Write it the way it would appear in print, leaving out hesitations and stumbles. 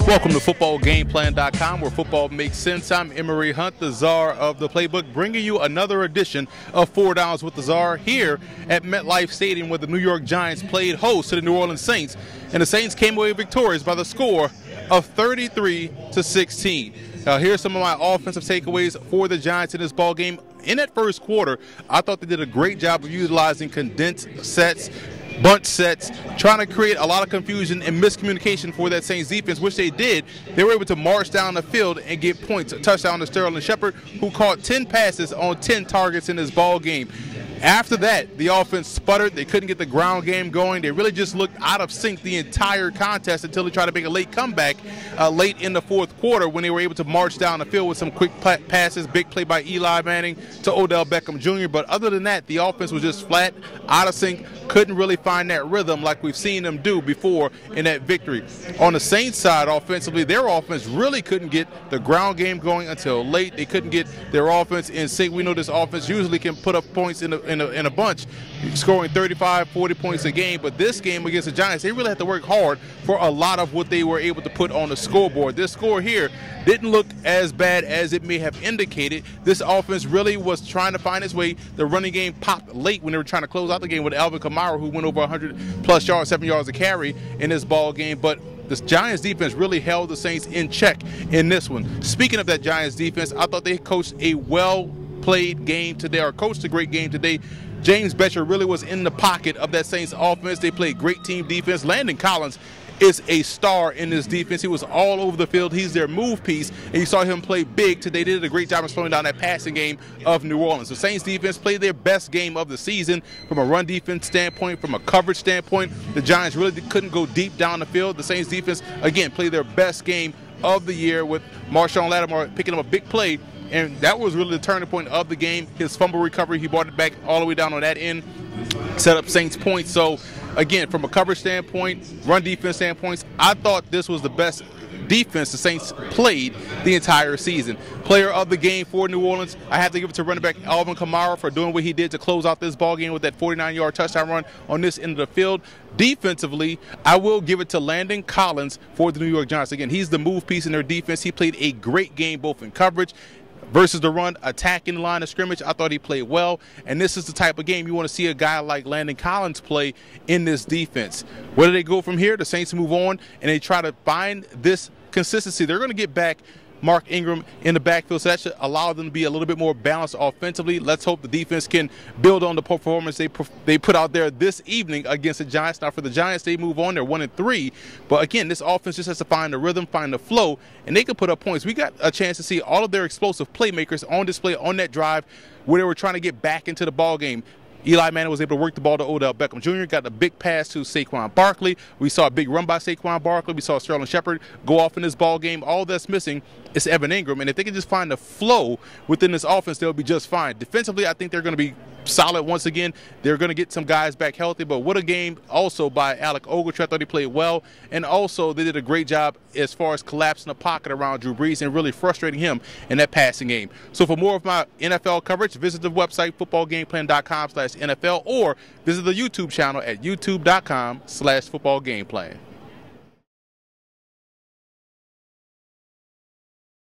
Welcome to FootballGameplan.com, where football makes sense. I'm Emery Hunt, the czar of the playbook, bringing you another edition of 4 Downs with the Czar here at MetLife Stadium, where the New York Giants played host to the New Orleans Saints, and the Saints came away victorious by the score of 33-16. Now, here's some of my offensive takeaways for the Giants in this ball game. In that first quarter, I thought they did a great job of utilizing condensed sets, bunch sets, trying to create a lot of confusion and miscommunication for that Saints defense, which they did. They were able to march down the field and get points. A touchdown to Sterling Shepard, who caught 10 passes on 10 targets in this ball game. After that, the offense sputtered. They couldn't get the ground game going. They really just looked out of sync the entire contest until they tried to make a late comeback late in the fourth quarter, when they were able to march down the field with some quick passes, big play by Eli Manning to Odell Beckham Jr. But other than that, the offense was just flat, out of sync, couldn't really find that rhythm like we've seen them do before in that victory. On the Saints side, offensively, their offense really couldn't get the ground game going until late. They couldn't get their offense in sync. We know this offense usually can put up points in a bunch, scoring 35, 40 points a game. But this game against the Giants, they really had to work hard for a lot of what they were able to put on the scoreboard. This score here didn't look as bad as it may have indicated. This offense really was trying to find its way. The running game popped late when they were trying to close out the game with Alvin Kamara, who went over 100-plus yards, 7 yards a carry in this ball game. But the Giants defense really held the Saints in check in this one. Speaking of that Giants defense, I thought they coached a well-played game today, or coached a great game today. James Bettcher really was in the pocket of that Saints offense. They played great team defense. Landon Collins is a star in this defense. He was all over the field. He's their move piece, and you saw him play big today. They did a great job of slowing down that passing game of New Orleans. The Saints defense played their best game of the season from a run defense standpoint, from a coverage standpoint. The Giants really couldn't go deep down the field. The Saints defense, again, played their best game of the year, with Marshawn Lattimore picking up a big play, and that was really the turning point of the game. His fumble recovery, he brought it back all the way down on that end, set up Saints points. So again, from a coverage standpoint, run defense standpoints, I thought this was the best defense the Saints played the entire season. Player of the game for New Orleans, I have to give it to running back Alvin Kamara for doing what he did to close out this ball game with that 49-yard touchdown run on this end of the field. Defensively, I will give it to Landon Collins for the New York Giants. Again, he's the move piece in their defense. He played a great game both in coverage versus the run, attacking the line of scrimmage. I thought he played well, and this is the type of game you want to see a guy like Landon Collins play in this defense. Where do they go from here? The Saints move on, and they try to find this consistency. They're going to get back Mark Ingram in the backfield, so that should allow them to be a little bit more balanced offensively. Let's hope the defense can build on the performance they put out there this evening against the Giants. Now, for the Giants, they move on. They're 1-3. But again, this offense just has to find the rhythm, find the flow, and they can put up points. We got a chance to see all of their explosive playmakers on display on that drive where they were trying to get back into the ball game. Eli Manning was able to work the ball to Odell Beckham Jr., got a big pass to Saquon Barkley. We saw a big run by Saquon Barkley. We saw Sterling Shepard go off in this ball game. All that's missing is Evan Ingram, and if they can just find the flow within this offense, they'll be just fine. Defensively, I think they're going to be solid once again. They're going to get some guys back healthy, but what a game also by Alec Ogletree. I thought he played well, and also they did a great job as far as collapsing the pocket around Drew Brees and really frustrating him in that passing game. So for more of my NFL coverage, visit the website footballgameplan.com/NFL, or visit the YouTube channel at youtube.com/footballgameplan.